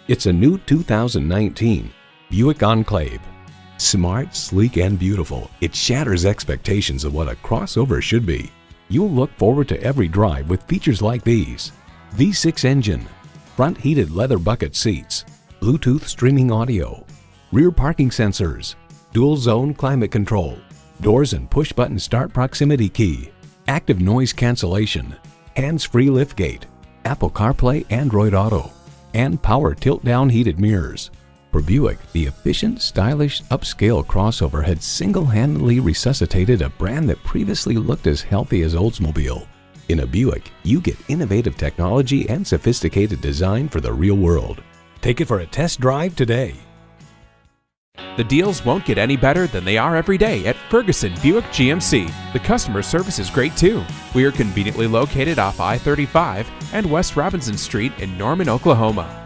It's a new 2019 Buick Enclave. Smart, sleek, and beautiful, it shatters expectations of what a crossover should be. You'll look forward to every drive with features like these: V6 engine, front heated leather bucket seats, Bluetooth streaming audio, rear parking sensors, dual zone climate control, doors and push-button start proximity key, active noise cancellation, hands-free liftgate, Apple CarPlay, Android Auto, and power tilt-down heated mirrors. For Buick, the efficient, stylish, upscale crossover had single-handedly resuscitated a brand that previously looked as healthy as Oldsmobile. In a Buick, you get innovative technology and sophisticated design for the real world. Take it for a test drive today. The deals won't get any better than they are every day at Ferguson Buick GMC. The customer service is great too. We are conveniently located off I-35 and West Robinson Street in Norman, Oklahoma.